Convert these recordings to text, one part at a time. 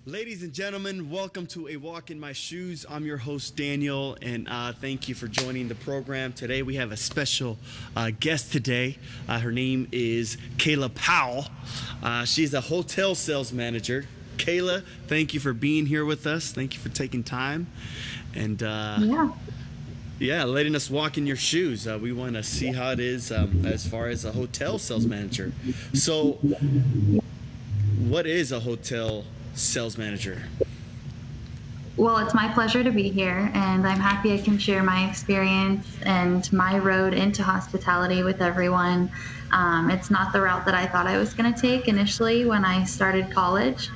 Ladies and gentlemen, welcome to A Walk in My Shoes. I'm your host, Daniel, and thank you for joining the program. Today we have a special guest today. Her name is Kayla Powell. She's a hotel sales manager. Kayla, thank you for being here with us. Thank you for taking time. And letting us walk in your shoes. We want to see how it is as far as a hotel sales manager. So, what is a hotel sales manager? Well, it's my pleasure to be here, and I'm happy I can share my experience and my road into hospitality with everyone. It's not the route that I thought I was going to take initially when I started college,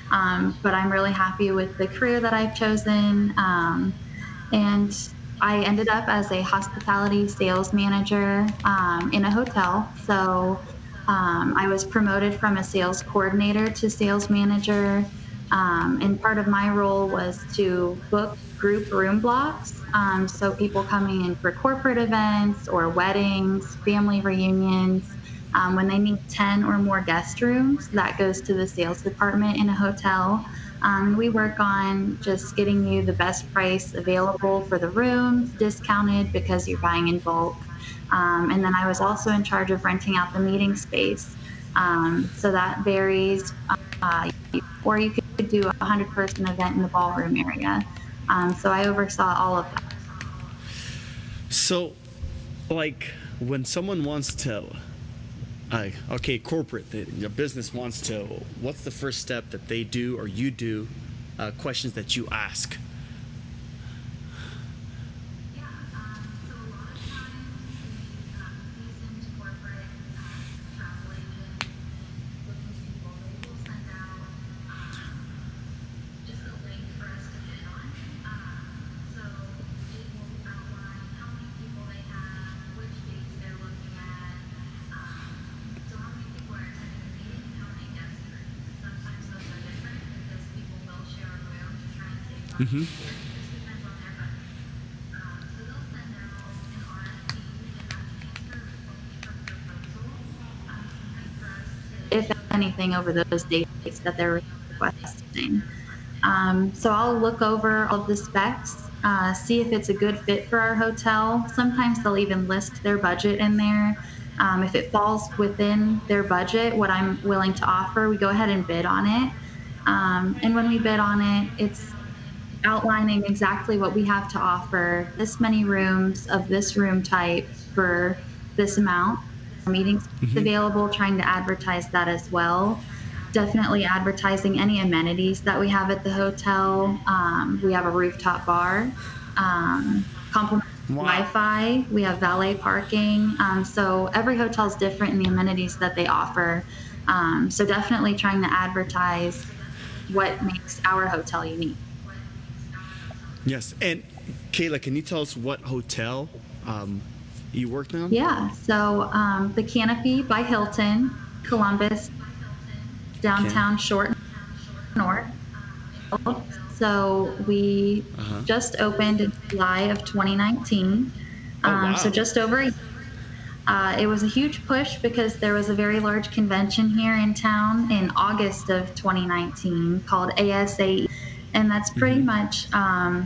but I'm really happy with the career that I've chosen, and I ended up as a hospitality sales manager in a hotel. So I was promoted from a sales coordinator to sales manager, and part of my role was to book group room blocks, so people coming in for corporate events or weddings, family reunions. When they need 10 or more guest rooms, that goes to the sales department in a hotel. We work on just getting you the best price available for the rooms, discounted because you're buying in bulk. And then I was also in charge of renting out the meeting space. So that varies, or you could do a 100-person event in the ballroom area. So I oversaw all of that. So, like, when someone wants to, corporate, your business wants to, what's the first step that they do or you do, questions that you ask? Mm-hmm. If anything, over those dates that they're requesting. So I'll look over all of the specs, see if it's a good fit for our hotel. Sometimes they'll even list their budget in there. If it falls within their budget, what I'm willing to offer, we go ahead and bid on it. And when we bid on it, it's outlining exactly what we have to offer, this many rooms of this room type for this amount. Meetings available, trying to advertise that as well. Definitely advertising any amenities that we have at the hotel. We have a rooftop bar, complimentary Wi-Fi. We have valet parking. So every hotel is different in the amenities that they offer. So definitely trying to advertise what makes our hotel unique. Yes. And Kayla, can you tell us what hotel you worked on? Yeah. So the Canopy by Hilton, Columbus, downtown Short North. So we just opened in July of 2019. Wow. So just over a year. It was a huge push because there was a very large convention here in town in August of 2019 called ASAE. And that's pretty much a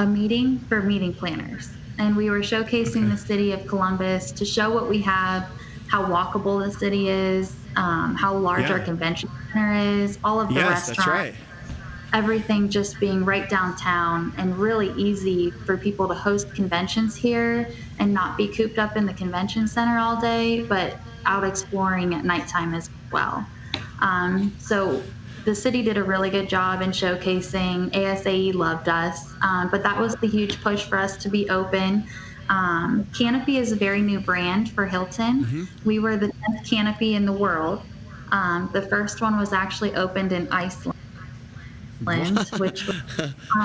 meeting for meeting planners. And we were showcasing the city of Columbus to show what we have, how walkable the city is, how large our convention center is, all of the restaurants. That's right. Everything just being right downtown and really easy for people to host conventions here and not be cooped up in the convention center all day, but out exploring at nighttime as well. So the city did a really good job in showcasing. ASAE loved us, but that was the huge push for us to be open. Canopy is a very new brand for Hilton. We were the 10th Canopy in the world. The first one was actually opened in Iceland. which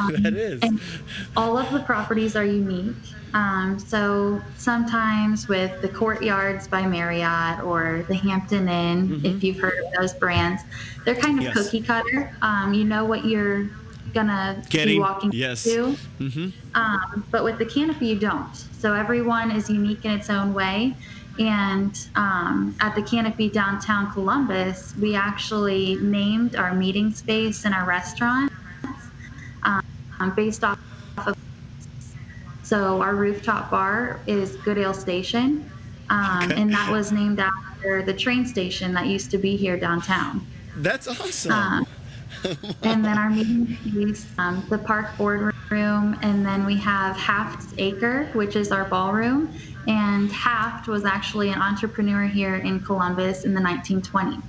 That is. and all of the properties are unique. So sometimes with the Courtyards by Marriott or the Hampton Inn, if you've heard of those brands, they're kind of Yes. cookie cutter. You know what you're gonna be Getting. walking Yes. into. But with the Canopy, you don't. So everyone is unique in its own way. And at the Canopy downtown Columbus, we actually named our meeting space and our restaurant based off of. So our rooftop bar is Good Ale Station, Okay. and that was named after the train station that used to be here downtown. That's awesome. Um, And then our meeting space, the park boardroom, and then we have Haft's Acre, which is our ballroom. And Haft was actually an entrepreneur here in Columbus in the 1920s.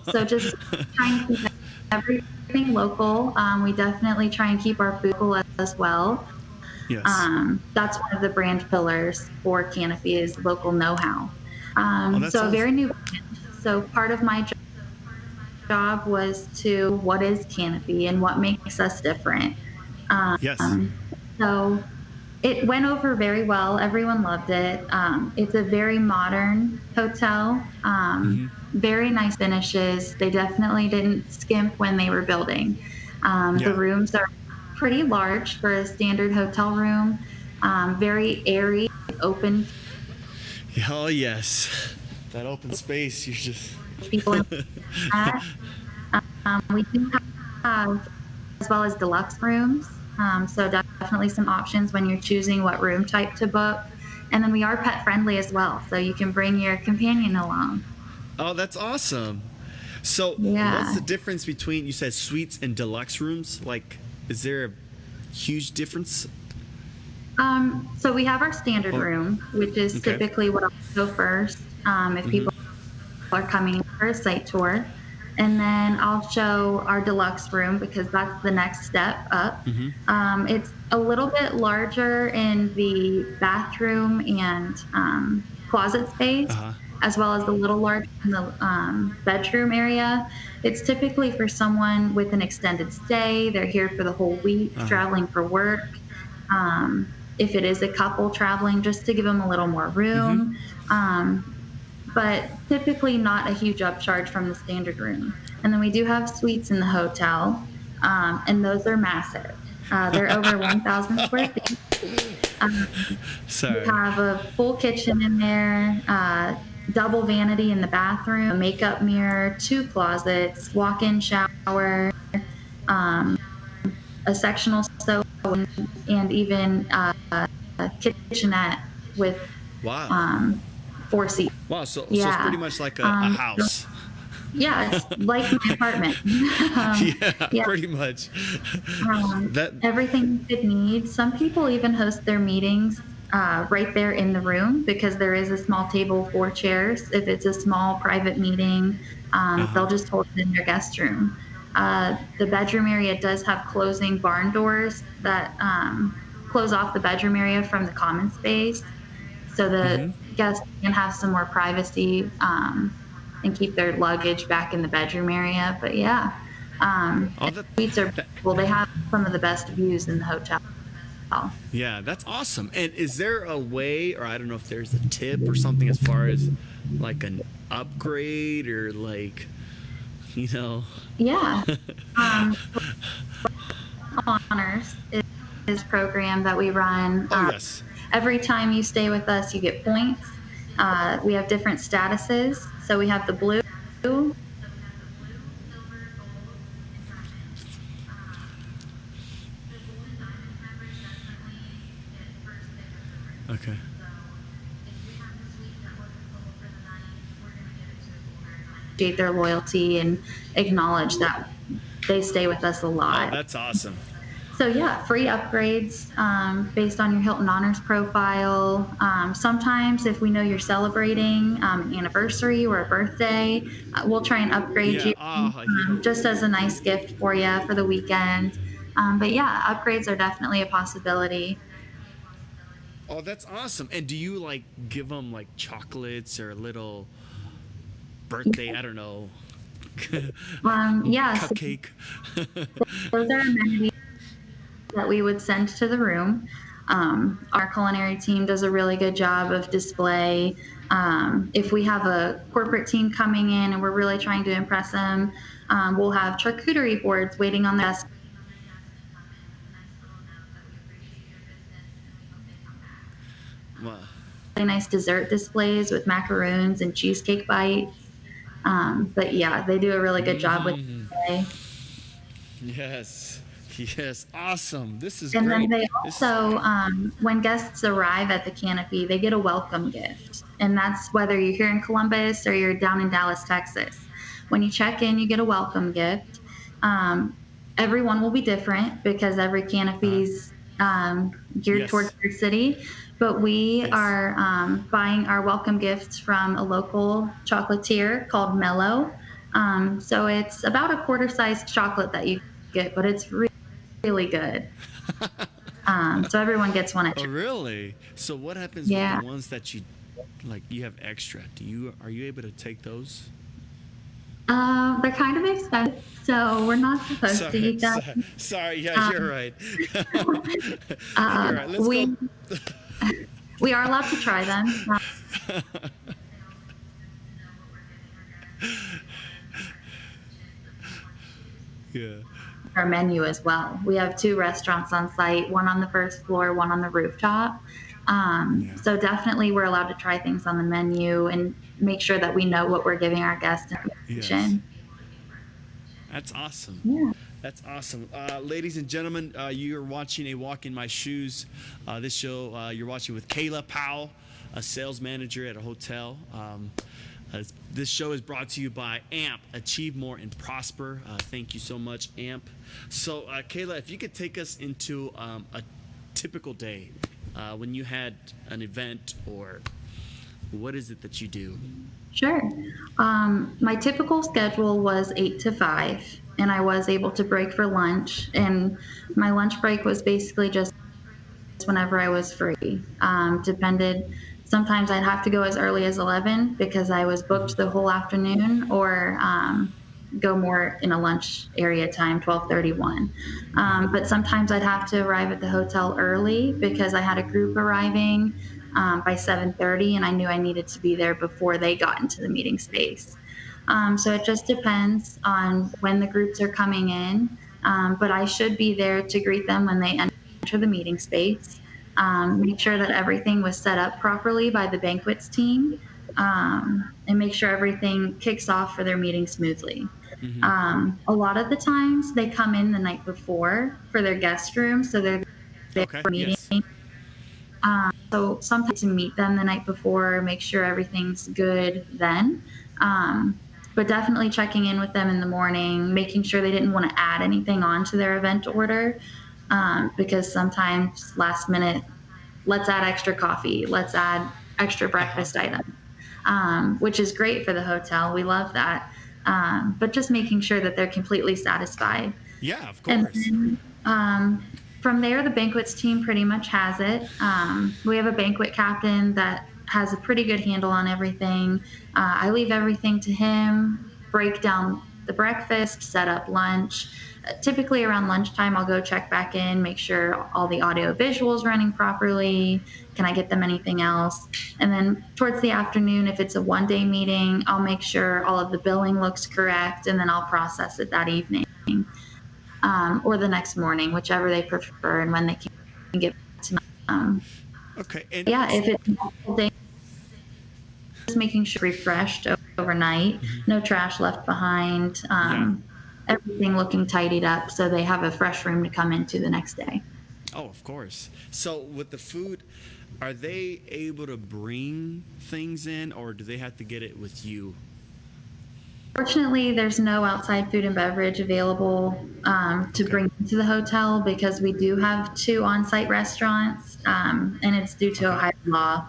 So just trying to keep everything local. We definitely try and keep our food local as well. Yes. That's one of the brand pillars for Canopy is local know-how. That's So a awesome. very new brand. So part of my job was to what is Canopy and what makes us different. Yes. So it went over very well. Everyone loved it. It's a very modern hotel. Very nice finishes. They definitely didn't skimp when they were building. The rooms are pretty large for a standard hotel room. Very airy, open. Oh yes. That open space. You just. People in that. We do have as well as deluxe rooms. So definitely some options when you're choosing what room type to book. And then we are pet friendly as well. So you can bring your companion along. Oh, that's awesome. So Yeah. what's the difference between, you said suites and deluxe rooms? Like, is there a huge difference? So we have our standard room, which is Okay. typically what I'll go first if people are coming in for a site tour. And then I'll show our deluxe room because that's the next step up. It's a little bit larger in the bathroom and closet space, as well as a little larger in the bedroom area. It's typically for someone with an extended stay. They're here for the whole week, traveling for work. If it is a couple traveling, just to give them a little more room. But typically not a huge upcharge from the standard room. And then we do have suites in the hotel, and those are massive. They're over 1,000 square feet. Sorry. We have a full kitchen in there, double vanity in the bathroom, a makeup mirror, 2 closets, walk-in shower, a sectional sofa, and even a kitchenette with Wow. 4 seats. Wow. So it's Yeah. pretty much like a house. Yeah, it's like my apartment. Yeah, pretty much. That. Everything you could need. Some people even host their meetings right there in the room because there is a small table, 4 chairs. If it's a small private meeting, they'll just hold it in their guest room. The bedroom area does have closing barn doors that close off the bedroom area from the common space. So the guests can have some more privacy and keep their luggage back in the bedroom area. But yeah, suites are cool. They have some of the best views in the hotel. Yeah, that's awesome. And is there a way, or I don't know if there's a tip or something as far as like an upgrade or like, you know? Yeah. Honors is a program that we run. Yes. Every time you stay with us, you get points. We have different statuses. So we have the blue. Okay. Their loyalty and acknowledge that they stay with us a lot. Oh, that's awesome. So yeah, free upgrades based on your Hilton Honors profile. Sometimes if we know you're celebrating an anniversary or a birthday, we'll try and upgrade you just as a nice gift for you for the weekend. But yeah, upgrades are definitely a possibility. Oh, that's awesome. And do you like give them like chocolates or a little birthday, I don't know, Yeah, so Cupcake. those are amenities that we would send to the room. Our culinary team does a really good job of display. If we have a corporate team coming in and we're really trying to impress them, we'll have charcuterie boards waiting on the desk. Wow. Really nice dessert displays with macaroons and cheesecake bites. But yeah, they do a really good job with display. Yes. Yes. Awesome. This is And then great. they This is also, when guests arrive at the canopy, they get a welcome gift. And that's whether you're here in Columbus or you're down in Dallas, Texas. When you check in, you get a welcome gift. Um, Everyone will be different because every canopy's geared towards yes. their city. But we Yes. are buying our welcome gifts from a local chocolatier called Mellow. So it's about a quarter-sized chocolate that you get, but it's really good. So everyone gets one Oh, extra. really? So what happens with the Yeah. ones that you like you have extra? Are you able to take those? They're kind of expensive, so we're not supposed to Sorry, eat them. sorry. Yeah, you're Um, right. uh, You're right. Let's go. we we are allowed to try them. Yeah. Our menu as well. We have two restaurants on site, one on the first floor, one on the rooftop. Yeah. So definitely we're allowed to try things on the menu and make sure that we know what we're giving our guests Yes. information. That's awesome. Yeah. That's awesome. Ladies and gentlemen, you're watching A Walk in My Shoes. This show you're watching with Kayla Powell, a sales manager at a hotel. This show is brought to you by AMP, Achieve More and Prosper. Thank you so much, AMP. So, Kayla, if you could take us into a typical day when you had an event, or what is it that you do? Sure. My typical schedule was 8 to 5, and I was able to break for lunch. And my lunch break was basically just whenever I was free. Depended. Sometimes I'd have to go as early as 11 because I was booked the whole afternoon, or go more in a lunch area time, 12:31. But sometimes I'd have to arrive at the hotel early because I had a group arriving by 7:30, and I knew I needed to be there before they got into the meeting space. So it just depends on when the groups are coming in, but I should be there to greet them when they enter the meeting space. Make sure that everything was set up properly by the banquets team, and make sure everything kicks off for their meeting smoothly. A lot of the times they come in the night before for their guest room, so they're there Okay. for meeting. Yes. So sometimes to meet them the night before, make sure everything's good then. But definitely checking in with them in the morning, making sure they didn't want to add anything onto their event order, because sometimes last minute, let's add extra coffee, let's add extra Uh huh. breakfast items, which is great for the hotel. We love that. But just making sure that they're completely satisfied. Yeah, of And course. then from there, the banquets team pretty much has it. We have a banquet captain that has a pretty good handle on everything. I leave everything to him, break down the breakfast, set up lunch. Typically around lunchtime, I'll go check back in, make sure all the audio visuals running properly. Can I get them anything else? And then towards the afternoon, if it's a one-day meeting, I'll make sure all of the billing looks correct, and then I'll process it that evening, or the next morning, whichever they prefer and when they can get to me. Okay. And Yeah, if it's multiple days, just making sure refreshed overnight, no trash left behind, yeah. everything looking tidied up so they have a fresh room to come into the next day. Oh, of course. So with the food, are they able to bring things in, or do they have to get it with you? Fortunately, there's no outside food and beverage available to Okay. bring into the hotel because we do have two on-site restaurants, and it's due to Okay. Ohio law.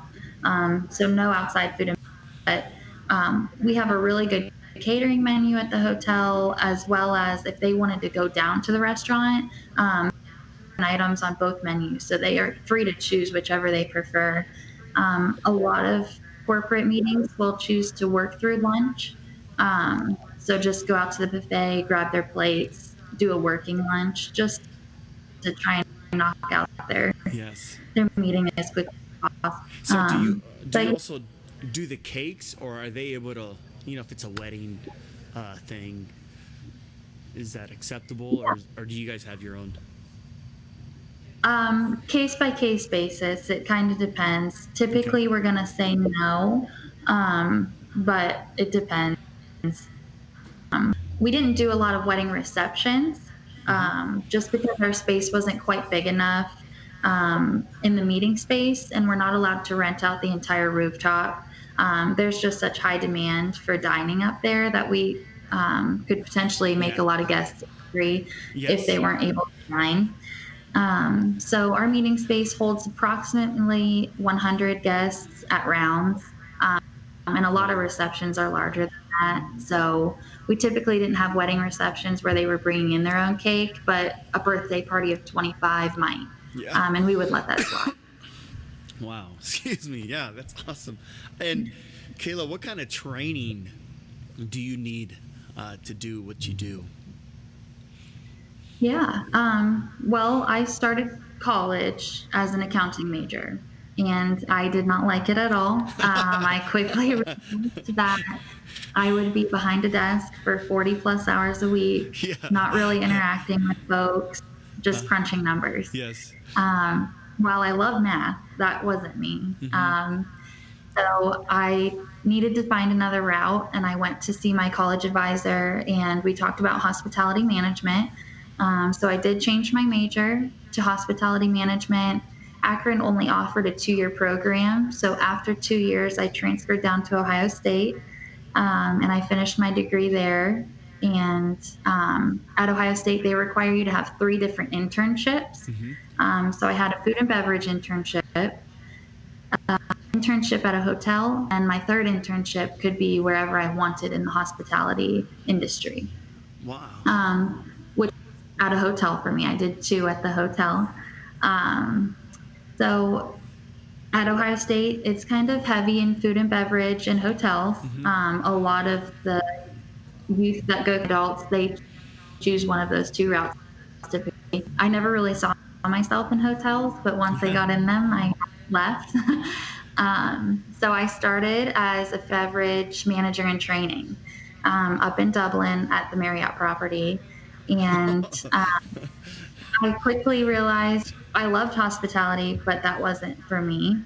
So no outside food and beverage. But we have a really good catering menu at the hotel, as well as if they wanted to go down to the restaurant, items on both menus. So they are free to choose whichever they prefer. A lot of corporate meetings will choose to work through lunch. So just go out to the buffet, grab their plates, do a working lunch, just to try and knock out Yes. their meeting as quickly as possible. So do you But also do the cakes, or are they able to, if it's a wedding thing, is that acceptable, or do you guys have your own? case by case basis, it kind of depends. Typically, we're going to say no, but it depends. We didn't do a lot of wedding receptions just because our space wasn't quite big enough in the meeting space, and we're not allowed to rent out the entire rooftop. There's just such high demand for dining up there that we could potentially make a lot of guests angry if they weren't able to dine. So our meeting space holds approximately 100 guests at rounds, and a lot of receptions are larger than that. So we typically didn't have wedding receptions where they were bringing in their own cake, but a birthday party of 25 might, and we would let that slide. Wow. Excuse me. Yeah, that's awesome. And Kayla, what kind of training do you need to do what you do? Yeah. Well, I started college as an accounting major, and I did not like it at all. I quickly realized that I would be behind a desk for 40 plus hours a week, not really interacting with folks, just crunching numbers. Yes. While I love math, that wasn't me. So I needed to find another route, and I went to see my college advisor, and we talked about hospitality management. So I did change my major to hospitality management. Akron only offered a 2-year program. So after 2 years, I transferred down to Ohio State, and I finished my degree there. And at Ohio State, they require you to have 3 different internships. So I had a food and beverage internship, internship at a hotel, and my third internship could be wherever I wanted in the hospitality industry. Wow. Which at a hotel for me, I did 2 at the hotel. So at Ohio State, it's kind of heavy in food and beverage and hotels. A lot of the youth that go to adults, they choose one of those 2 routes typically. I never really saw myself in hotels, but once I got in them, I left. So I started as a beverage manager in training up in Dublin at the Marriott property. And I quickly realized I loved hospitality, but that wasn't for me,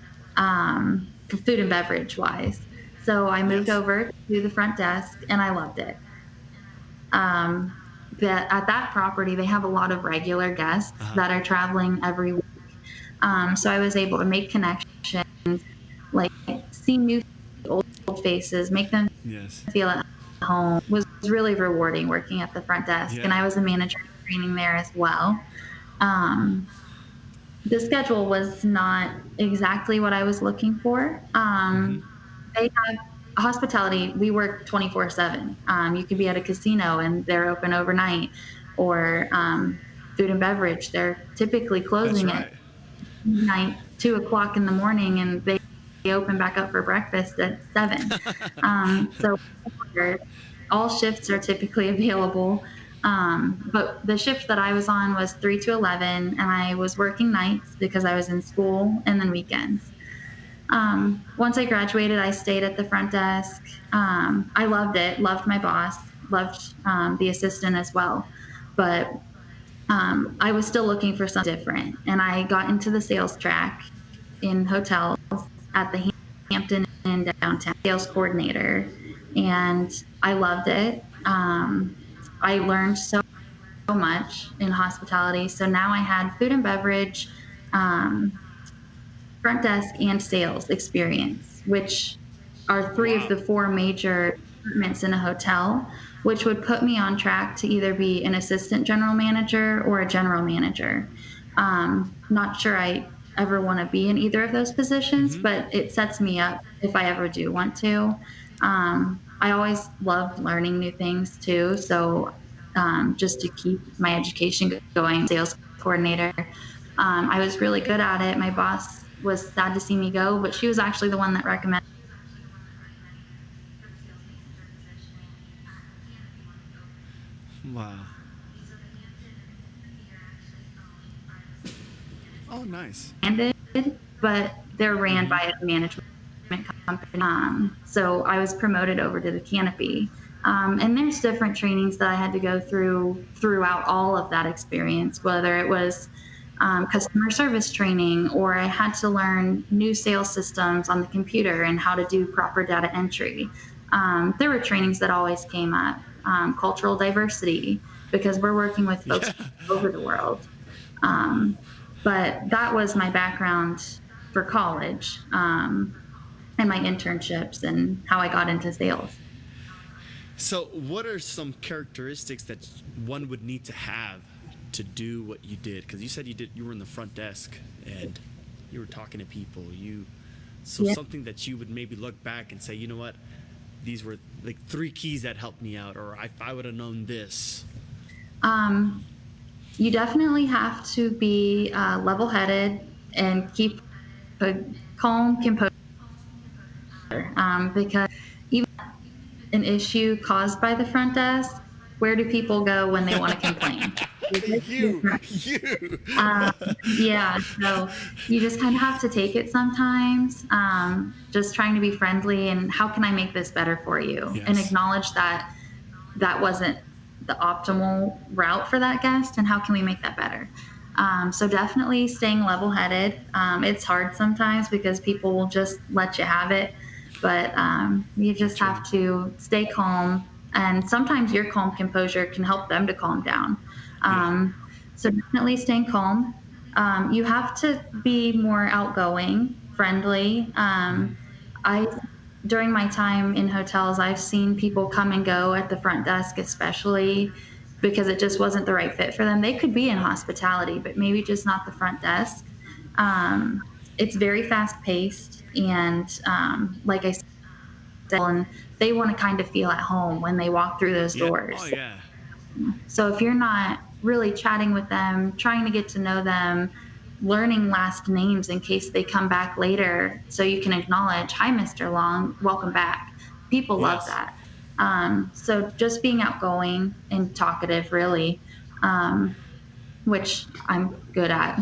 food and beverage wise. So I moved over to the front desk, and I loved it. At that property, they have a lot of regular guests that are traveling every week. So I was able to make connections, like see new old faces, make them feel at home. It was really rewarding working at the front desk, and I was a manager in training there as well. The schedule was not exactly what I was looking for. They have hospitality. We work 24/7. You could be at a casino and they're open overnight, or food and beverage. They're typically closing at midnight, 2:00 in the morning, and they open back up for breakfast at 7. So all shifts are typically available. But the shift that I was on was 3 to 11, and I was working nights because I was in school, and then weekends. Once I graduated, I stayed at the front desk. I loved it, loved my boss, loved the assistant as well. But I was still looking for something different, and I got into the sales track in hotels at the Hampton Inn downtown, sales coordinator, and I loved it. I learned so much in hospitality. So now I had food and beverage, front desk, and sales experience, which are 3 of the 4 major departments in a hotel, which would put me on track to either be an assistant general manager or a general manager. Not sure I ever want to be in either of those positions, but it sets me up if I ever do want to. I always loved learning new things too. So just to keep my education going, sales coordinator, I was really good at it. My boss was sad to see me go, but she was actually the one that recommended Wow. Oh, nice. Ended, but they're ran Mm-hmm. by a management company. So I was promoted over to the canopy. And there's different trainings that I had to go through throughout all of that experience, whether it was customer service training, or I had to learn new sales systems on the computer and how to do proper data entry. There were trainings that always came up, cultural diversity, because we're working with folks Yeah. all over the world. Um, but that was my background for college, and my internships and how I got into sales. So, what are some characteristics that one would need to have to do what you did? Because you said you were in the front desk and you were talking to people. Yeah. Something that you would maybe look back and say, you know what, these were like 3 keys that helped me out, or if I would have known this. You definitely have to be level-headed and keep a calm composure, because even an issue caused by the front desk, where do people go when they want to complain? You. Yeah, so you just kind of have to take it sometimes, just trying to be friendly and how can I make this better for you? Yes. And acknowledge that that wasn't the optimal route for that guest and how can we make that better? So definitely staying level-headed. It's hard sometimes because people will just let you have it, but you just have to stay calm, and sometimes your calm composure can help them to calm down. So definitely staying calm. You have to be more outgoing, friendly. I During my time in hotels, I've seen people come and go at the front desk, especially because it just wasn't the right fit for them. They could be in hospitality, but maybe just not the front desk. It's very fast paced, and like I said, and they want to kind of feel at home when they walk through those doors. Oh, yeah. So if you're not really chatting with them, trying to get to know them, learning last names in case they come back later, so you can acknowledge, hi, Mr. Long, welcome back. People love Yes. that. So just being outgoing and talkative, really, which I'm good at.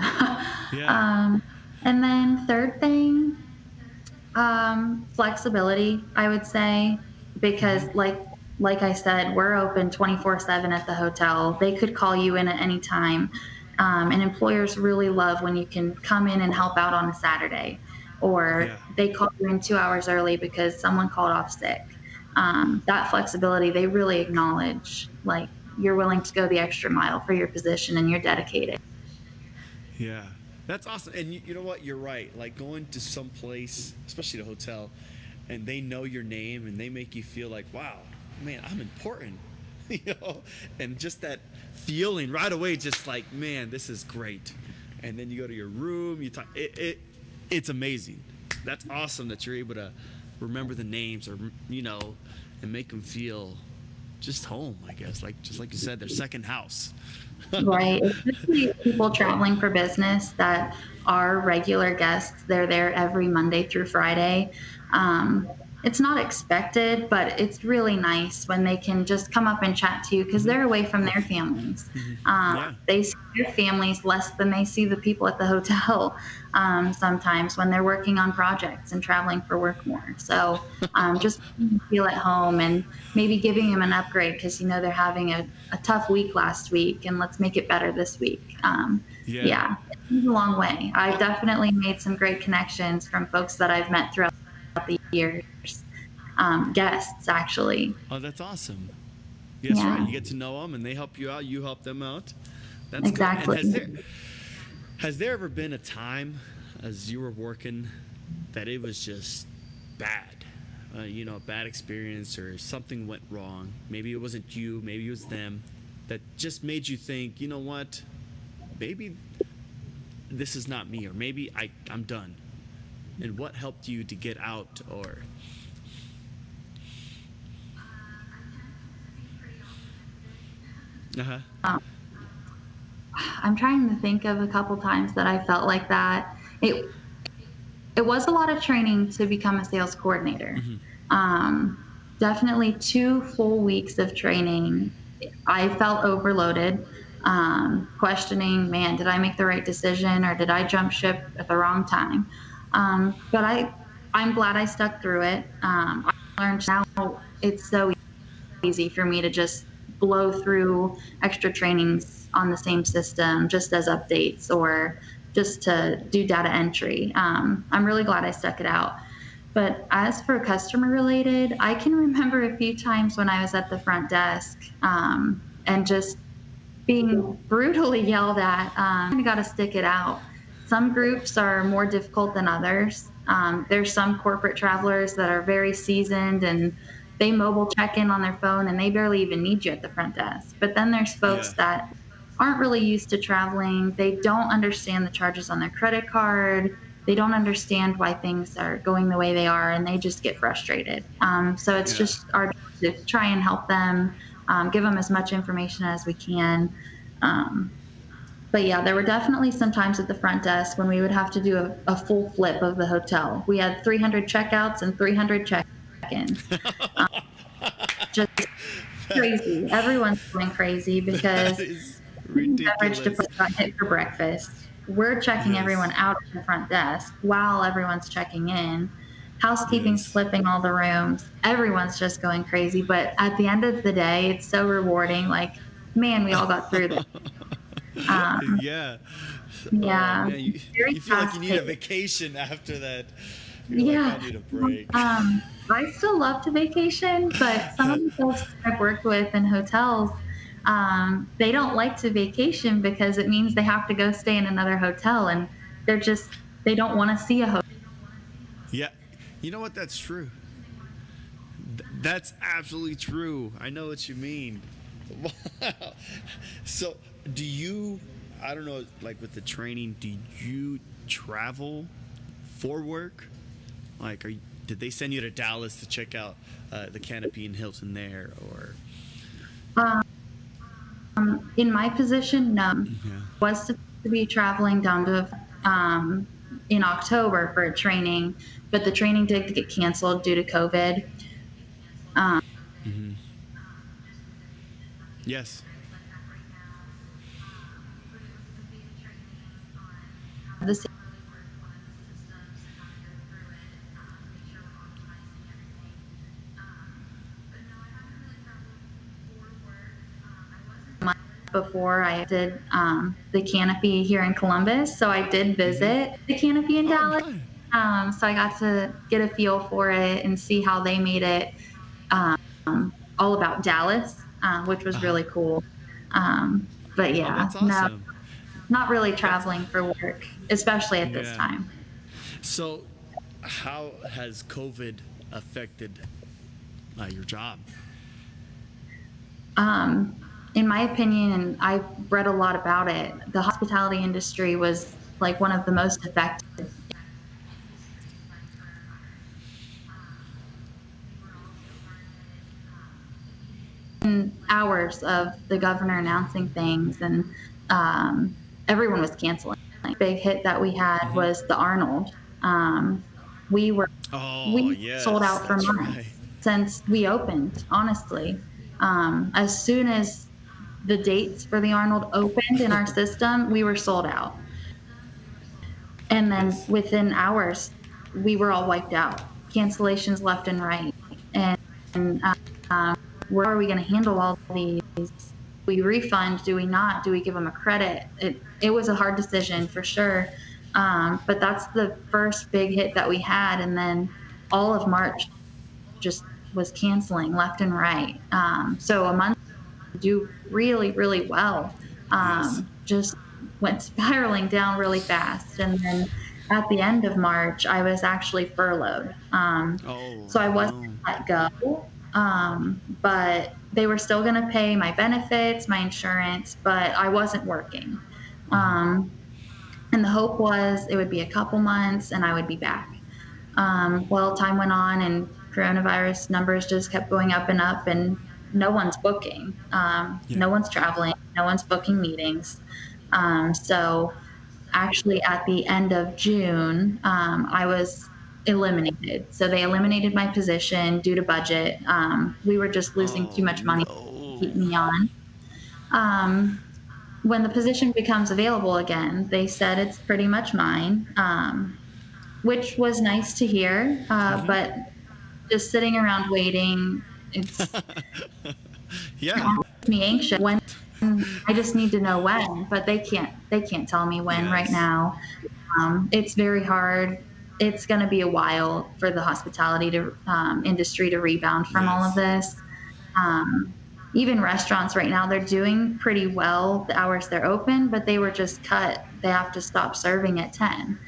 Yeah. And then third thing, flexibility, I would say, because like I said, we're open 24/7 at the hotel. They could call you in at any time. And employers really love when you can come in and help out on a Saturday, or Yeah. they call you in 2 hours early because someone called off sick. That flexibility, they really acknowledge, like, you're willing to go the extra mile for your position and you're dedicated. Yeah, that's awesome. And you know what? You're right. Like going to some place, especially the hotel, and they know your name and they make you feel like, wow, man, I'm important. And just that feeling right away, just like, man, this is great. And then you go to your room, you talk. It's amazing. That's awesome that you're able to remember the names, or and make them feel just home. I guess, just like you said, their second house. Right. Especially people traveling for business that are regular guests. They're there every Monday through Friday. It's not expected, but it's really nice when they can just come up and chat to you because they're away from their families. Yeah. They see their families less than they see the people at the hotel, sometimes when they're working on projects and traveling for work more. So just feel at home and maybe giving them an upgrade because they're having a tough week last week, and let's make it better this week. Yeah, it's a long way. I've definitely made some great connections from folks that I've met throughout the years, guests actually. Oh, that's awesome. Yes, Yeah. right. You get to know them, and they help you out. You help them out. That's Exactly. good. And has there ever been a time, as you were working, that it was just bad? A bad experience, or something went wrong. Maybe it wasn't you. Maybe it was them. That just made you think, you know what? Maybe this is not me, or maybe I'm done. And what helped you to get out, or? Uh-huh. I'm trying to think of a couple times that I felt like that. It was a lot of training to become a sales coordinator. Definitely 2 full weeks of training I felt overloaded, questioning, man, did I make the right decision or did I jump ship at the wrong time? But I'm glad I stuck through it. I learned now it's so easy for me to just blow through extra trainings on the same system just as updates or just to do data entry. I'm really glad I stuck it out. But as for customer related, I can remember a few times when I was at the front desk and just being brutally yelled at. You got to stick it out. Some groups are more difficult than others. There's some corporate travelers that are very seasoned and they mobile check in on their phone and they barely even need you at the front desk. But then there's folks Yeah. that aren't really used to traveling. They don't understand the charges on their credit card. They don't understand why things are going the way they are, and they just get frustrated. So it's Yeah. just our job to try and help them, give them as much information as we can. Um, but yeah, there were definitely some times at the front desk when we would have to do a full flip of the hotel. We had 300 checkouts and 300 check-ins. Just crazy. Everyone's going crazy That because is beverage ridiculous. department got hit for breakfast. We're checking Yes. everyone out at the front desk while everyone's checking in. Housekeeping's Yes. flipping all the rooms. Everyone's just going crazy. But at the end of the day, it's so rewarding. Like, man, we all got through this. Um, Yeah. Oh yeah, man, very you feel like you fast need a paced. vacation after that. You're like, I Yeah. need a break. I still love to vacation, but some of the folks I've worked with in hotels, they don't like to vacation because it means they have to go stay in another hotel and they're just, they don't want to see a hotel. Yeah. You know what? That's true. That's absolutely true. I know what you mean. Wow. So, do you, I don't know, like with the training, do you travel for work? Like, did they send you to Dallas to check out the Canopy and Hilton there, or? In my position, no. Yeah. Was to be traveling down to in October for a training, but the training did get canceled due to COVID. Um, Hmm. Yes. the month before I did the Canopy here in Columbus, so I did Hmm. visit the Canopy in Oh, Dallas. nice. So I got to get a feel for it and see how they made it um, all about Dallas, which was Uh-huh. really cool. But Oh, yeah, that's no, awesome. not really That's traveling for work, especially at this yeah. time. So, how has COVID affected your job? Um, in my opinion, and I've read a lot about it, the hospitality industry was like one of the most affected hours of the governor announcing things, and um, everyone was canceling. Big hit that we had Hmm. was the Arnold. Um, we were Oh, we sold yes, out for that's months right. since we opened. Honestly, as soon as the dates for the Arnold opened in our system, we were sold out. And then Yes. within hours, we were all wiped out, cancellations left and right. And where are we going to handle all these? Do we refund? Do we not? Do we give them a credit? It was a hard decision for sure. But that's the first big hit that we had. And then all of March just was canceling left and right. So a month do really, really well. Yes. Just went spiraling down really fast. And then at the end of March, I was actually furloughed. Oh, So I wasn't no. let go, but they were still going to pay my benefits, my insurance, but I wasn't working. Hmm. Um, and the hope was it would be a couple months and I would be back. Well, time went on and coronavirus numbers just kept going up and up, and no one's booking. Yeah. No one's traveling. No one's booking meetings. So, actually, at the end of June, I was eliminated. So, they eliminated my position due to budget. We were just losing too Oh, much money. no. keep me on. Um, when the position becomes available again, they said it's pretty much mine, which was nice to hear. But just sitting around waiting, it's Yeah. makes me anxious. When I just need to know when, but they can't tell me when right Yes. now. It's very hard. It's going to be a while for the hospitality industry to rebound from all of Yes. this. Um, Even restaurants right now, they're doing pretty well the hours they're open, but they were just cut. They have to stop serving at 10.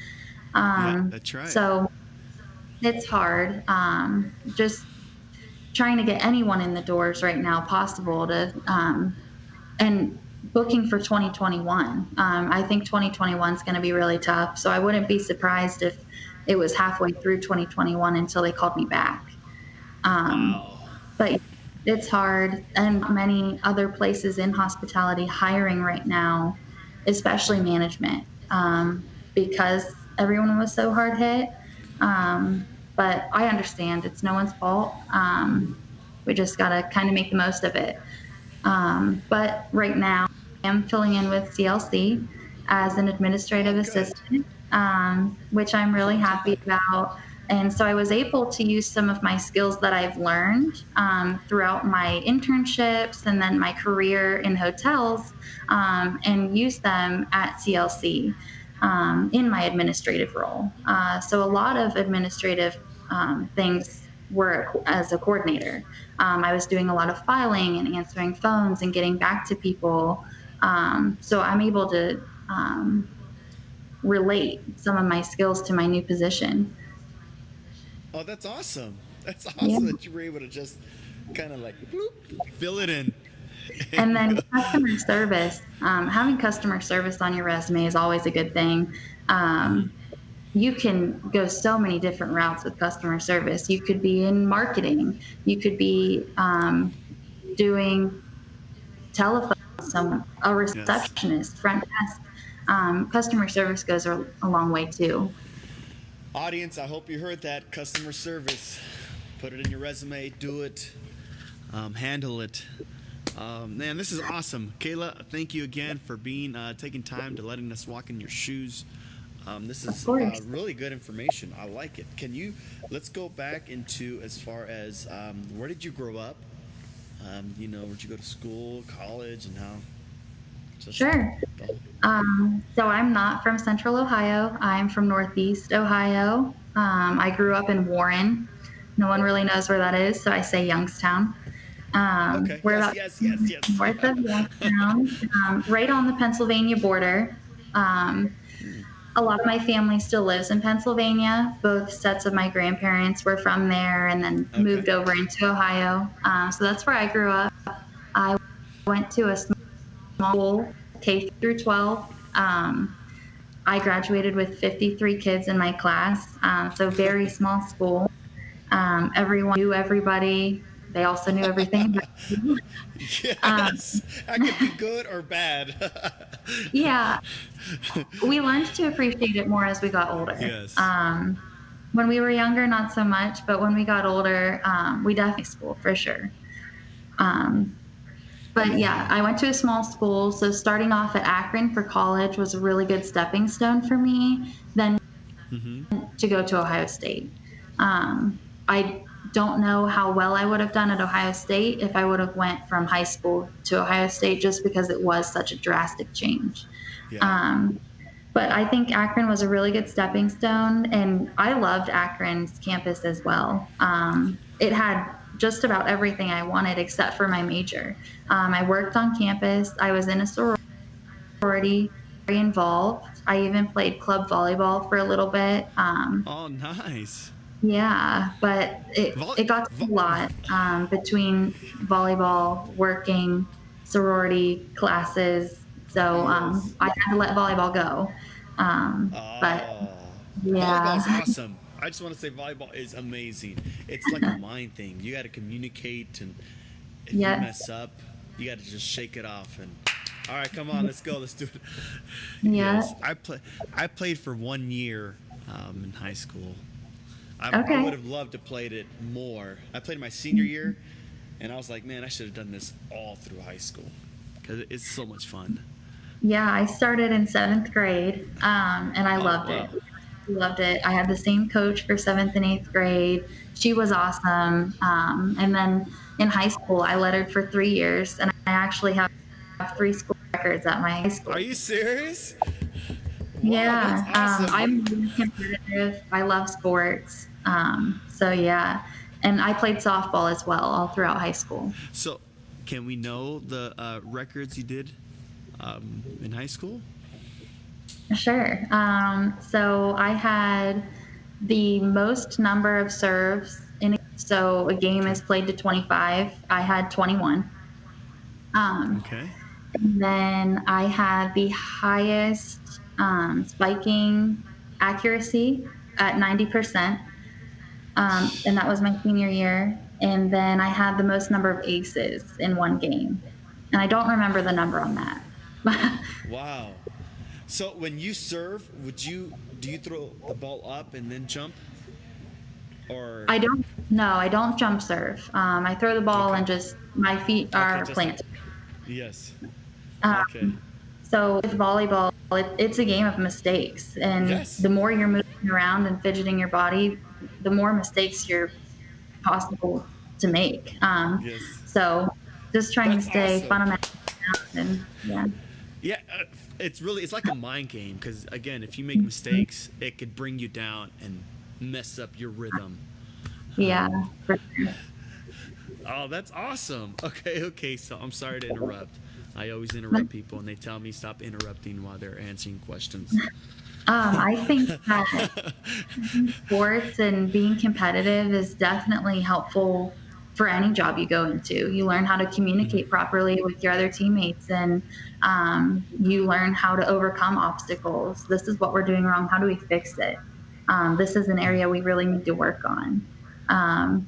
Yeah, that's right. So it's hard. Just trying to get anyone in the doors right now possible to, and booking for 2021. I think 2021 is going to be really tough. So I wouldn't be surprised if it was halfway through 2021 until they called me back. Um, Wow. but it's hard, and many other places in hospitality hiring right now, especially management, because everyone was so hard hit. But I understand it's no one's fault. We just got to kind of make the most of it. But right now, I am filling in with CLC as an Oh, administrative good. assistant, which I'm really Oh, happy good. about. And so I was able to use some of my skills that I've learned throughout my internships and then my career in hotels, and use them at CLC in my administrative role. So a lot of administrative things were as a coordinator. I was doing a lot of filing and answering phones and getting back to people. So I'm able to relate some of my skills to my new position. Oh, that's awesome. That's Yeah. awesome that you were able to just kind of like bloop, fill it in. And And then customer service, having customer service on your resume is always a good thing. Um, you can go so many different routes with customer service. You could be in marketing. You could be doing telephone, a yes. receptionist, front desk. Customer service goes a long way too. Audience, I hope you heard that. Customer service. Put it in your resume, do it, handle it. Man, this is awesome. Kayla, thank you again for taking time to letting us walk in your shoes. This Of is course. really good information. I like it. Let's go back into as far as where did you grow up? Where'd you go to school, college, and how? Just Sure. the whole, So I'm not from Central Ohio. I'm from Northeast Ohio. I grew up in Warren. No one really knows where that is, so I say Youngstown. okay. We're Yes, about yes, yes, yes. north of Youngstown, right on the Pennsylvania border. A lot of my family still lives in Pennsylvania. Both sets of my grandparents were from there and then Okay. moved over into Ohio. So that's where I grew up. I went to a small school, K through 12. I graduated with 53 kids in my class, so very small school. Everyone knew everybody. They also knew everything about you. Um, Yes, that could be good or bad. yeah, we learned to appreciate it more as we got older. Yes. When we were younger, not so much, but when we got older, we definitely school for sure. Um, but yeah, Yeah. I went to a small school, so starting off at Akron for college was a really good stepping stone for me. Then Mm-hmm. to go to Ohio State. I don't know how well I would have done at Ohio State if I would have went from high school to Ohio State, just because it was such a drastic change. Yeah. Um, but I think Akron was a really good stepping stone, and I loved Akron's campus as well. It had just about everything I wanted except for my major. I worked on campus. I was in a sorority, very involved. I even played club volleyball for a little bit. Oh, nice. Yeah, but it Volley. got to be a lot between volleyball, working, sorority classes. So Yes. I had to let volleyball go. But Oh, volleyball is yeah, awesome. I just want to say volleyball is amazing. It's like a mind thing. You got to communicate, and if you yeah, mess up, you got to just shake it off. And all right, come on, let's go, let's do it. yeah. Yes, I played for 1 year in high school. I would Okay. have loved to played it more. I played my senior year, And I was like, man, I should have done this all through high school because it's so much fun. Yeah, I started in seventh grade, and I Oh, loved wow. it. Loved it. I had the same coach for seventh and eighth grade. She was awesome. And then in high school, I lettered for 3 years, and I actually have three school records at my high Are school. you serious? Wow, that's Yeah, awesome. I'm really competitive. I love sports. So yeah, and I played softball as well all throughout high school. So, can we know the records you did in high school? Sure. So I had the most number of serves in so a game Okay. is played to 25. I had 21. Um, Okay. and then I had the highest spiking accuracy at 90%. And that was my senior year. And then I had the most number of aces in one game. And I don't remember the number on that. Wow. So when you serve, do you throw the ball up and then jump, or I don't, no, I don't jump serve. I throw the ball okay, and just my feet okay, are just like planted. yes, okay, Um, so with volleyball, it's a game of mistakes. And yes, the more you're moving around and fidgeting your body, the more mistakes you're possible to make. yes. So just trying to That's stay awesome. fundamental and yeah. Yeah, it's like a mind game because again, if you make mistakes, it could bring you down and mess up your rhythm. Yeah. Oh, that's awesome. Okay, okay. So I'm sorry to interrupt. I always interrupt people, and they tell me stop interrupting while they're answering questions. I think that sports and being competitive is definitely helpful for any job you go into. You learn how to communicate properly with your other teammates, and you learn how to overcome obstacles. This is what we're doing wrong. How do we fix it? This is an area we really need to work on.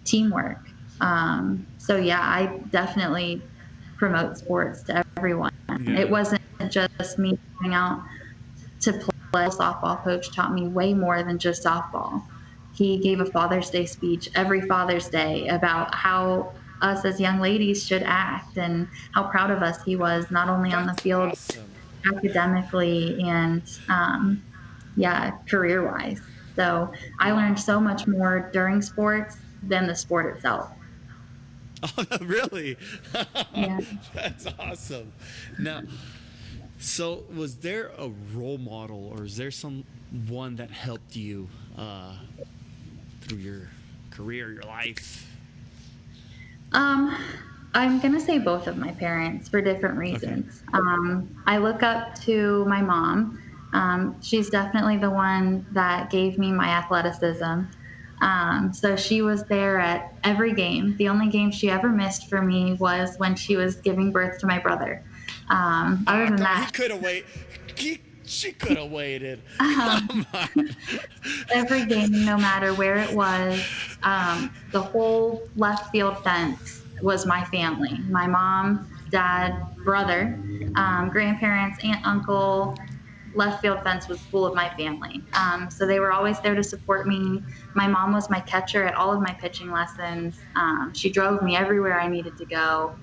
Teamwork. So, yeah, I definitely promote sports to everyone. It Yeah. wasn't just me going out to play. Softball coach taught me way more than just softball. He gave a Father's Day speech every Father's Day about how us as young ladies should act and how proud of us he was, not only on the That's field, awesome. academically and, yeah, career wise. So I learned Wow. so much more during sports than the sport itself. Oh, really? Yeah. That's awesome. Now, so was there a role model, or is there someone that helped you through your career, your life? Um, I'm going to say both of my parents for different Okay. reasons. I look up to my mom. She's definitely the one that gave me my athleticism. So she was there at every game. The only game she ever missed for me was when she was giving birth to my brother. Other Ah, than come on. He that, could have waited. She could have waited. um, Come on. every game, no matter where it was, the whole left field fence was my family. My mom, dad, brother, grandparents, aunt, uncle. Left field fence was full of my family. So they were always there to support me. My mom was my catcher at all of my pitching lessons. She drove me everywhere I needed to go.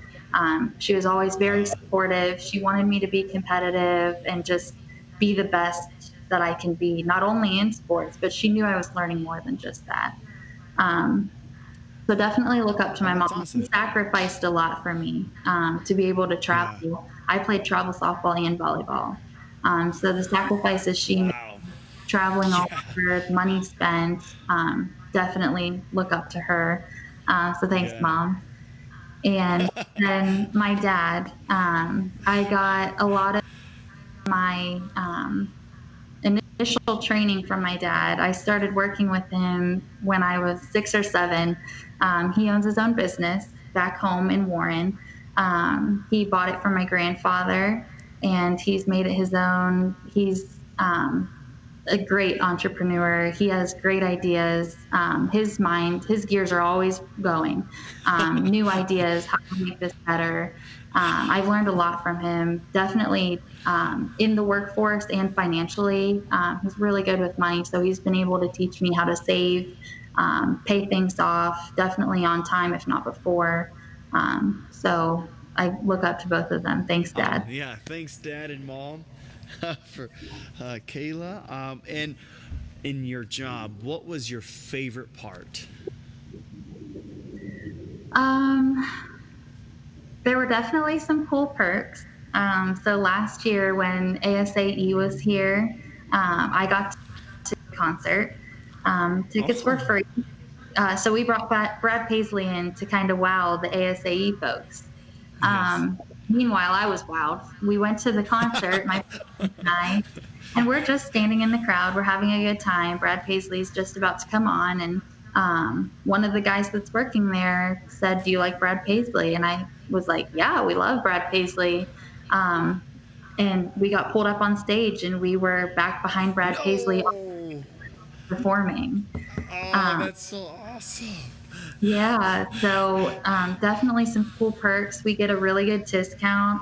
She was always very Wow. supportive. She wanted me to be competitive and just be the best that I can be, not only in sports, but she knew I was learning more than just that. Um, so definitely look up to Oh, my that's mom. She awesome. sacrificed a lot for me to be able to Yeah. travel. I played travel softball and volleyball. So the sacrifices she made, Wow. traveling all Yeah. over, money spent, definitely look up to her. So thanks, Yeah. mom. And then my dad, I got a lot of my initial training from my dad. I started working with him when I was 6 or 7. He owns his own business back home in Warren. He bought it from my grandfather and he's made it his own. He's a great entrepreneur. He has great ideas. His mind, his gears are always going. New ideas, how to make this better. I've learned a lot from him. Definitely in the workforce and financially. He's really good with money, so he's been able to teach me how to save, pay things off, definitely on time, if not before. So I look up to both of them. Thanks, Dad. Yeah, thanks, Dad and Mom, for Kayla. And in your job, what was your favorite part? Um, there were definitely some cool perks. So last year when ASAE was here, I got to the concert. Tickets were Oh, free. So we brought Brad Paisley in to kind of wow the ASAE folks. yes. Meanwhile, I was wowed. We went to the concert, my friend and I, and we're just standing in the crowd. We're having a good time. Brad Paisley's just about to come on, and one of the guys that's working there said, "Do you like Brad Paisley?" And I was like, "Yeah, we love Brad Paisley." Um, and we got pulled up on stage, and we were back behind Brad Paisley No. performing. Oh, Um, that's so awesome. Yeah, so definitely some cool perks. We get a really good discount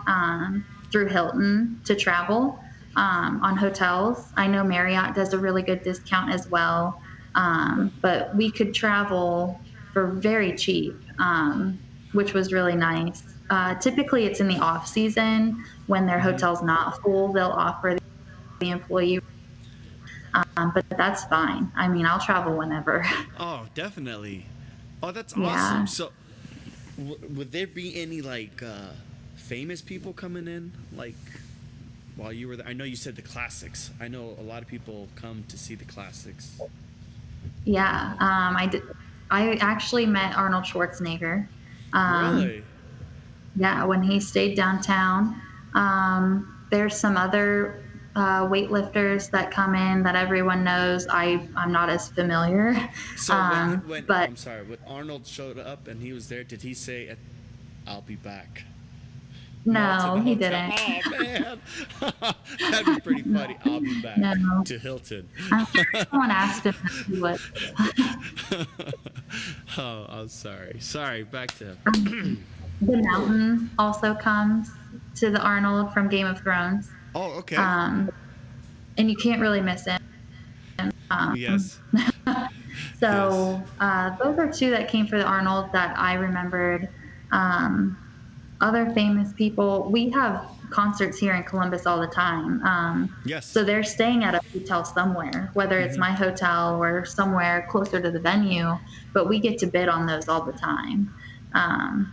through Hilton to travel on hotels. I know Marriott does a really good discount as well, but we could travel for very cheap, which was really nice. Typically, it's in the off season when their Hmm. hotel's not full. They'll offer the employee, but that's fine. I mean, I'll travel whenever. Oh, definitely. Oh, that's awesome. Yeah. So, would there be any like famous people coming in, like while you were there? I know you said the classics. I know a lot of people come to see the classics. Yeah, I did. I actually met Arnold Schwarzenegger. Um, Really? yeah, when he stayed downtown. There's some other weightlifters that come in that everyone knows. I'm not as familiar, So when but I'm sorry, when Arnold showed up and he was there, did he say, "I'll be back"? No, to no, the he hotel. didn't. Oh man, that'd be pretty funny. I'll be back No, to Hilton. I'm sure someone asked him if he would. Oh, I'm sorry. Sorry. Back to. The Mountain also comes to the Arnold from Game of Thrones, Oh, okay. um, and you can't really miss him. Um, Yes. Yes. So those are two that came for the Arnold that I remembered. Um, Other famous people, we have concerts here in Columbus all the time. Yes. So they're staying at a hotel somewhere, whether it's Hmm. my hotel or somewhere closer to the venue, but we get to bid on those all the time. Um,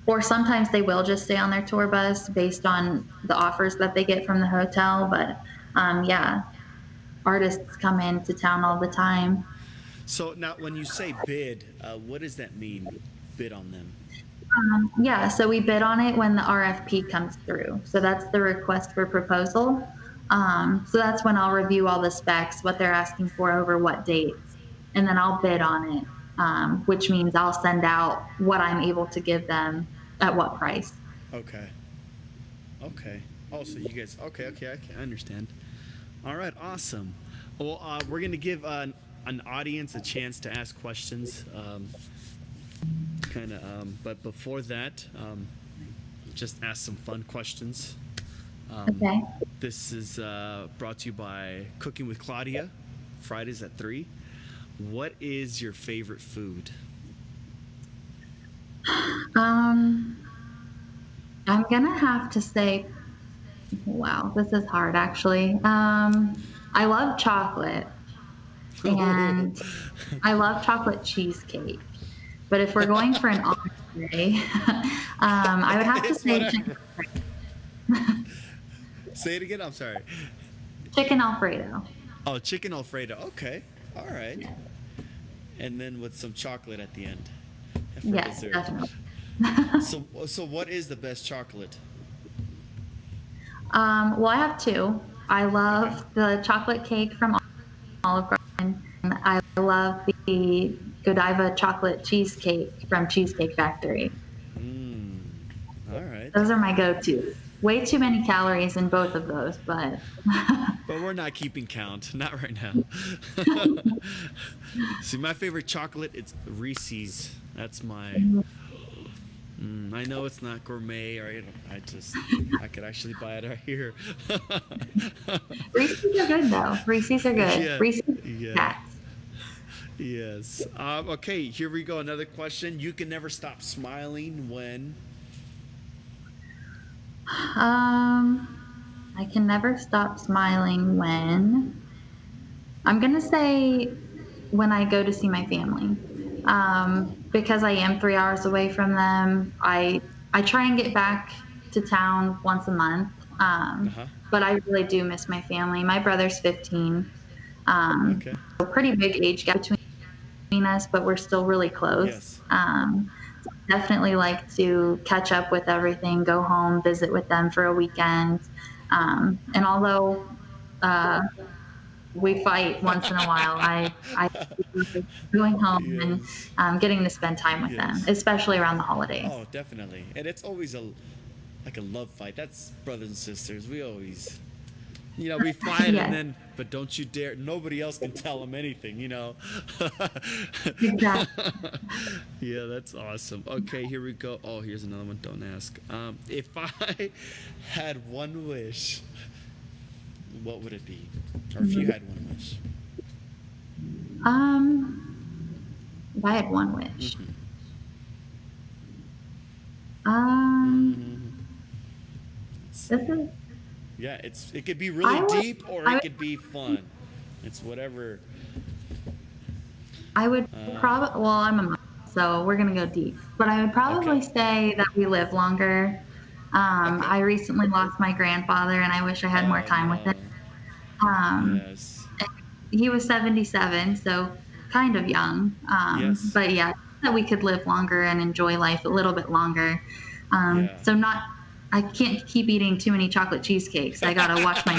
or sometimes they will just stay on their tour bus based on the offers that they get from the hotel. But yeah, artists come into town all the time. So now, when you say bid, what does that mean? Bid on them. Yeah, so we bid on it when the RFP comes through. So that's the request for proposal. So that's when I'll review all the specs, what they're asking for over what dates, and then I'll bid on it, which means I'll send out what I'm able to give them at what price. Okay. Okay. Oh, so you guys. Okay. Okay. Okay. I understand. All right. Awesome. Well, we're gonna give an audience a chance to ask questions. Kind of. But before that, just ask some fun questions. Okay. This is brought to you by Cooking with Claudia, Fridays at 3. What is your favorite food? Um, I'm gonna have to say, wow, this is hard actually. I love chocolate and I love chocolate cheesecake. But if we're going for an entree, I would have to It's say whatever. Say it again. I'm sorry. chicken Alfredo. Oh, chicken Alfredo. Okay. All right. And then with some chocolate at the end for Yes, dessert. definitely. So what is the best chocolate? Well, I have two. I Okay. love the chocolate cake from Olive Garden. And I love the Godiva chocolate cheesecake from Cheesecake Factory. Mm. All right. Those are my go-tos. Way too many calories in both of those, but But we're not keeping count. Not right now. See, my favorite chocolate, it's Reese's. That's my. I know it's not gourmet, or I could actually buy it right here. Reese's are good though. Reese's are good. Yeah, Reese's yeah, cats. Yes. Okay, here we go. Another question. You can never stop smiling when. I can never stop smiling when I'm gonna say when I go to see my family, because I am 3 hours away from them. I try and get back to town once a month, Uh huh. but I really do miss my family. My brother's 15, Okay. so pretty big age gap between us, but we're still really close. Yes. Definitely like to catch up with everything, go home, visit with them for a weekend. And although we fight once in a while, I going home and Yes. getting to spend time with them, Yes. especially around the holidays. Oh, definitely. And it's always a like a love fight. That's brothers and sisters. We always, we fight Yes, and then, but don't you dare. Nobody else can tell them anything. exactly. Yeah, that's awesome. Okay, here we go. Oh, here's another one. Don't ask. If I had one wish, what would it be? Or if you had one wish. If I had one wish, Mm-hmm. um, Mm-hmm. Let's this see. is Yeah, it could be I really would deep or I it would could be fun. It's whatever. I would Uh, probably, well, I'm a mom, so we're going to go deep. But I would probably okay. say that we live longer. Okay. I recently lost my grandfather, and I wish I had more Oh time with him. no. Um, Yes. he was 77, so kind of young. Yes. But yeah, that we could live longer and enjoy life a little bit longer. Yeah. So not, I can't keep eating too many chocolate cheesecakes. I gotta watch my.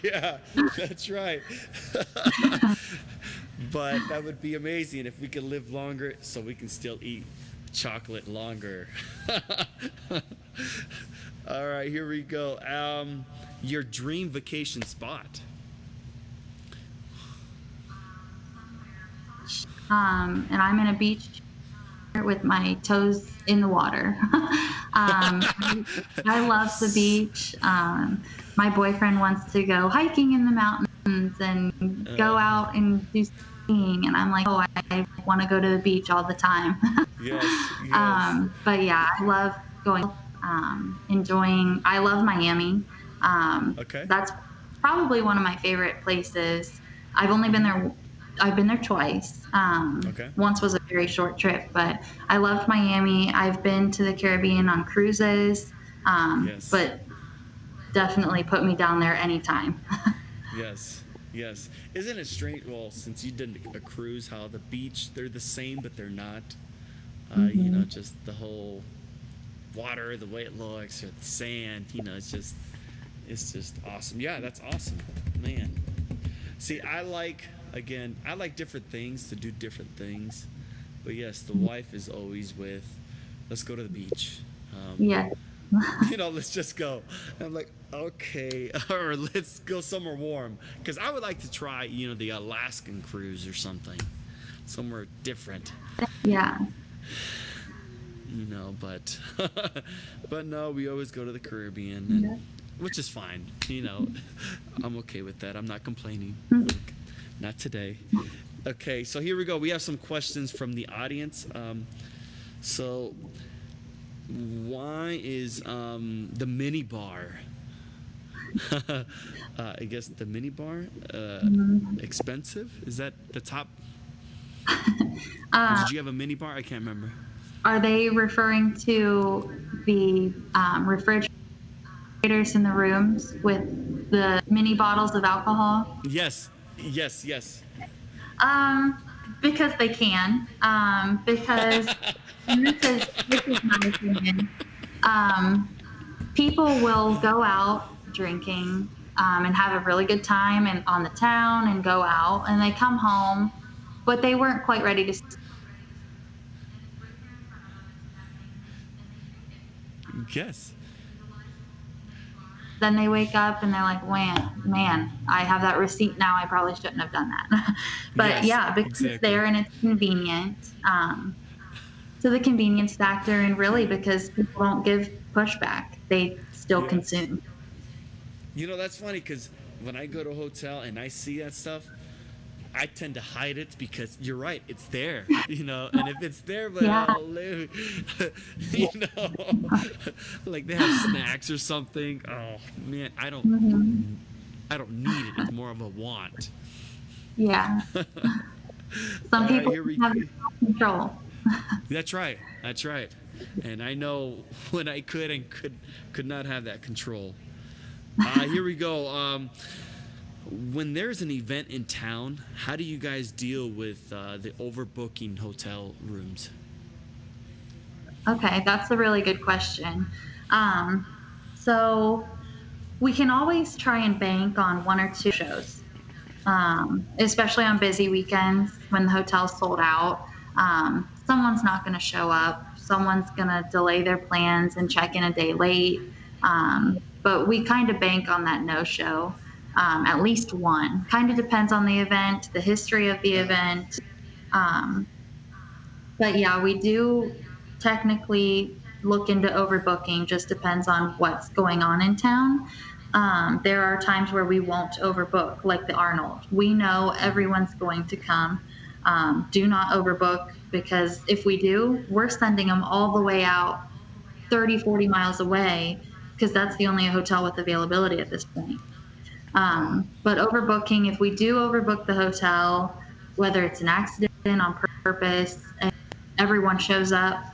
Yeah, that's right. But that would be amazing if we could live longer so we can still eat chocolate longer. All right, here we go. Your dream vacation spot. And I'm in a beach with my toes in the water. I love the beach. My boyfriend wants to go hiking in the mountains and go Uh, out and do skiing, and I'm like, oh, I want to go to the beach all the time. yes, yes. But yeah, I love going, enjoying. I love Miami. Okay. That's probably one of my favorite places. I've only been there. I've been there twice. Okay. Once was a very short trip, but I loved Miami. I've been to the Caribbean on cruises, Yes. but definitely put me down there anytime. Yes. Yes. Isn't it strange? Well, since you did a cruise, how the beach, they're the same, but they're not. Hmm. Just the whole water, the way it looks, or the sand, it's just awesome. Yeah, that's awesome. Man. See, I like different things to do different things. But yes, the wife is always with, let's go to the beach. Yeah. Let's just go. And I'm like, okay, or let's go somewhere warm. Because I would like to try, the Alaskan cruise or something, somewhere different. Yeah. But but no, we always go to the Caribbean, Yeah. which is fine. I'm okay with that. I'm not complaining. Not today. Okay, so here we go. We have some questions from the audience. So, why is the mini bar? I guess the mini bar expensive? Is that the top? Or did you have a mini bar? I can't remember. Are they referring to the refrigerators in the rooms with the mini bottles of alcohol? Yes, yes, yes. Because they can. Because and this is my opinion. People will go out drinking and have a really good time and on the town and go out and they come home, but they weren't quite ready to. Yes. Then they wake up and they're like, man, I have that receipt now. I probably shouldn't have done that. But Yes, yeah, because it's exactly. there and it's convenient. So the convenience factor, and really because people don't give pushback, they still Yeah. consume. That's funny because when I go to a hotel and I see that stuff, I tend to hide it because you're right, it's there, and if it's there, but Yeah. you know, like they have snacks or something. Oh man, Hmm. I don't need it. It's more of a want. Yeah. Some All right, people here we have go. control. That's right. That's right. And I know when I could and could not have that control. Here we go. When there's an event in town, how do you guys deal with the overbooking hotel rooms? Okay, that's a really good question. Um, so we can always try and bank on one or two shows, especially on busy weekends when the hotel's sold out. Someone's not going to show up. Someone's going to delay their plans and check in a day late. But we kind of bank on that no show, at least one. Kind of depends on the event, the history of the Uh, event. Um, but yeah, we do technically look into overbooking, just depends on what's going on in town. There are times where we won't overbook, like the Arnold. We know everyone's going to come. Do not overbook, because if we do, we're sending them all the way out 30, 40 miles away, because that's the only hotel with availability at this point. wow. But overbooking, if we do overbook the hotel, whether it's an accident on purpose, and everyone shows up,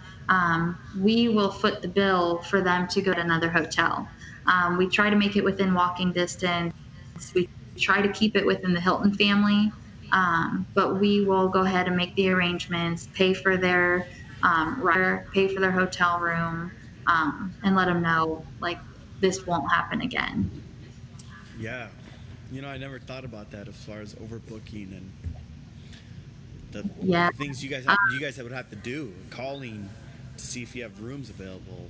we will foot the bill for them to go to another hotel. We try to make it within walking distance. We try to keep it within the Hilton family, but we will go ahead and make the arrangements, pay for their rider, pay for their hotel room, and let them know like this won't happen again. Yeah. I never thought about that as far as overbooking and the Yeah. things you guys would have to do, calling to see if you have rooms available.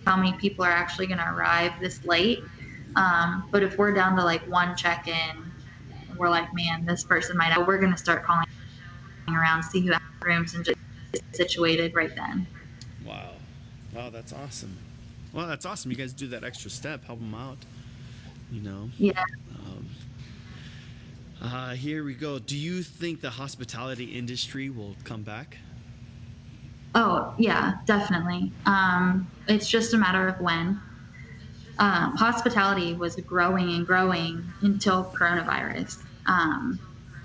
How many people are actually going to arrive this late. But if we're down to like one check-in, we're like, man, this person might. We're going to start calling around, see who has rooms, and just get situated right then. Wow. Wow, that's awesome. Well, that's awesome. You guys do that extra step, help them out. You know. Yeah. Um, Here we go. Do you think the hospitality industry will come back? Oh, yeah, definitely. It's just a matter of when. Hospitality was growing and growing until coronavirus.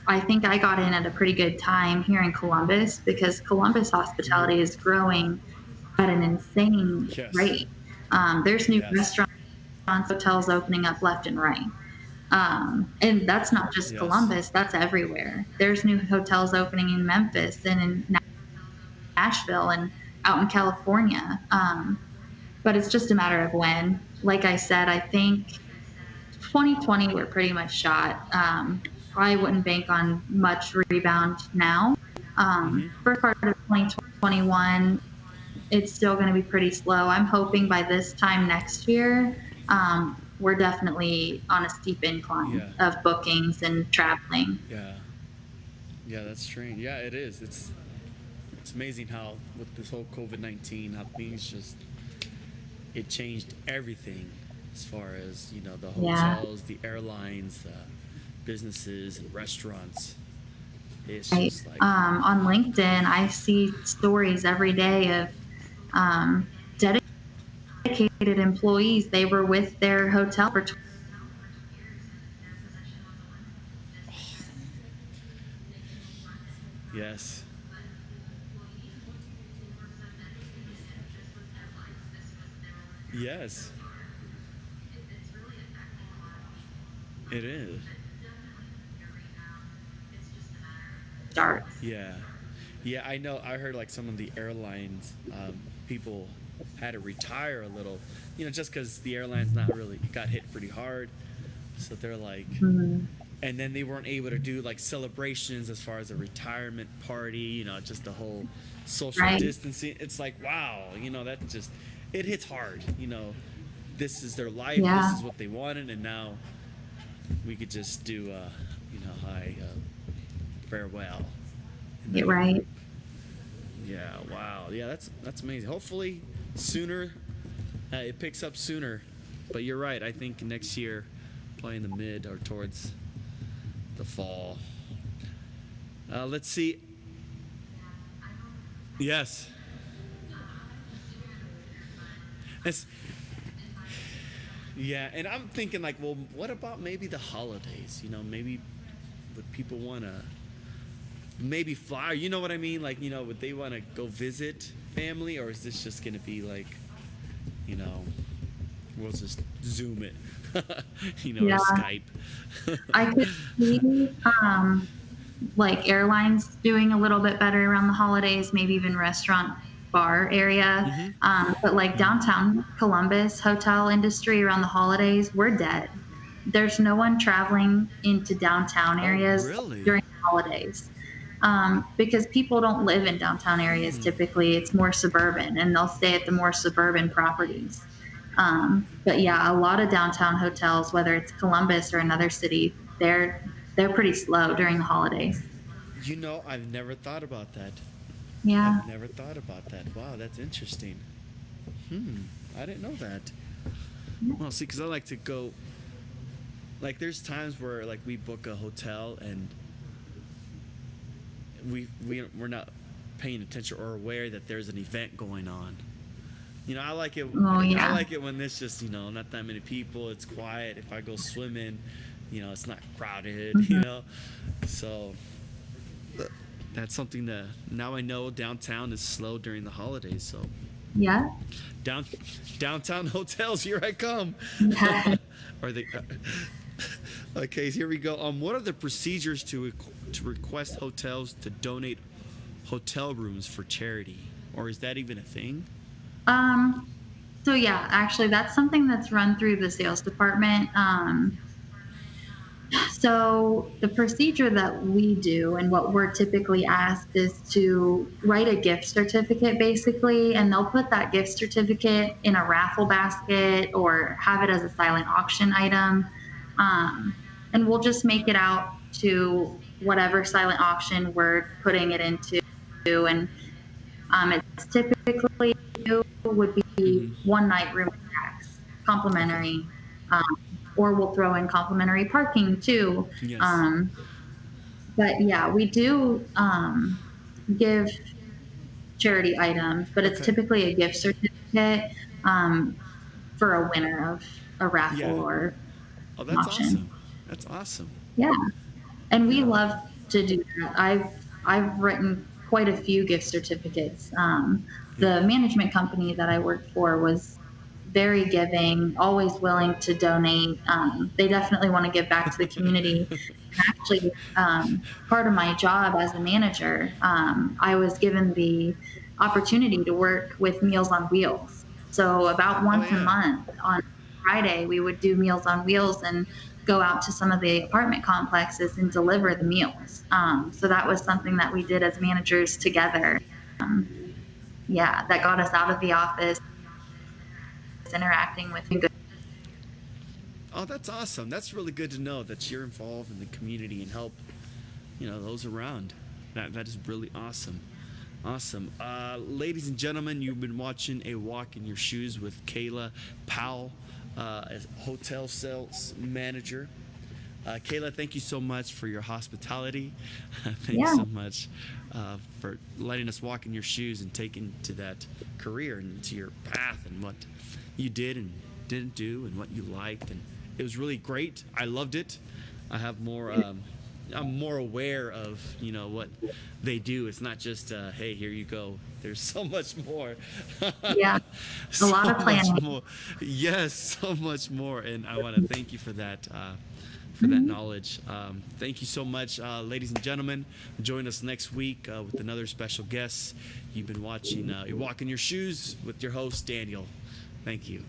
I think I got in at a pretty good time here in Columbus, because Columbus hospitality is growing at an insane Yes. rate. There's new Yes. restaurants, hotels opening up left and right. And that's not just Yes. Columbus, that's everywhere. There's new hotels opening in Memphis and in Nashville and out in California. But it's just a matter of when. Like I said, I think 2020 we're pretty much shot. I wouldn't bank on much rebound now. Mm-hmm. First part of 2021, it's still going to be pretty slow. I'm hoping by this time next year, we're definitely on a steep incline Yeah. of bookings and traveling. Yeah. Yeah, that's strange. Yeah, it is. It's amazing how with this whole COVID-19, how things just it changed everything as far as the Yeah. hotels, the airlines, businesses, and restaurants. It's Right. just like On LinkedIn, I see stories every day of dedicated employees. They were with their hotel for yes, yes, it is. starts. Yeah, yeah. I know. I heard like some of the airlines people had to retire a little, just because the airlines not really got hit pretty hard. So they're like, Mhm. and then they weren't able to do like celebrations as far as a retirement party, just the whole social Right. distancing. It's like, wow, that just it hits hard. This is their life, this Yeah. is what they wanted, and now we could just do, hi, farewell. Get right. Yeah, wow. Yeah, that's amazing. Hopefully sooner, it picks up sooner. But you're right. I think next year, probably in the mid or towards the fall. Let's see. Yes. It's, yeah, and I'm thinking like, well, what about maybe the holidays? Maybe would people want to maybe fly? You know what I mean? Like, would they want to go visit family, or is this just going to be like, we'll just Zoom it, Yeah. or Skype? I could see like airlines doing a little bit better around the holidays, maybe even restaurant bar area. But like downtown Columbus hotel industry around the holidays, we're dead. There's no one traveling into downtown areas Really? during the holidays. Because people don't live in downtown areas typically. It's more suburban, and they'll stay at the more suburban properties. But yeah, a lot of downtown hotels, whether it's Columbus or another city, they're pretty slow during the holidays. I've never thought about that. Yeah. I've never thought about that. Wow, that's interesting. I didn't know that. Well, see, because I like to go. Like, there's times where like we book a hotel and we're not paying attention or aware that there's an event going on. I like it. Oh, yeah. I like it when there's just not that many people. It's quiet. If I go swimming, it's not crowded. So that's something that now I know downtown is slow during the holidays. So Yeah. downtown hotels, here I come. Yeah. Are they? Okay, here we go. What are the procedures to request hotels to donate hotel rooms for charity, or is that even a thing? So yeah, actually that's something that's run through the sales department. So the procedure that we do and what we're typically asked is to write a gift certificate basically, and they'll put that gift certificate in a raffle basket or have it as a silent auction item. And we'll just make it out to whatever silent auction we're putting it into. And it's typically would be one night room and tax, complimentary, or we'll throw in complimentary parking too. Yes. But yeah, we do give charity items, but it's Okay. typically a gift certificate for a winner of a raffle Yeah. or Oh, an that's auction. awesome. That's awesome. Yeah, and we love to do that. I've written quite a few gift certificates. The management company that I worked for was very giving, always willing to donate. They definitely want to give back to the community. Actually, part of my job as a manager, I was given the opportunity to work with Meals on Wheels. So about once a month on Friday, we would do Meals on Wheels and go out to some of the apartment complexes and deliver the meals. So that was something that we did as managers together. Yeah, that got us out of the office, interacting with good. Oh, that's awesome. That's really good to know that you're involved in the community and help, those around. That is really awesome. Awesome. Ladies and gentlemen, you've been watching A Walk in Your Shoes with Kayla Powell, as hotel sales manager. Kayla, thank you so much for your hospitality. Thanks so much for letting us walk in your shoes and taking to that career and to your path and what you did and didn't do and what you liked. And it was really great. I loved it. I have more. I'm more aware of what they do. It's not just hey, here you go. There's so much more. Yeah, a lot of planning. More. Yes, so much more, and I want to thank you for that. For that knowledge. Thank you so much, ladies and gentlemen. Join us next week with another special guest. You've been watching You Walk in Your Shoes with your host, Daniel. Thank you.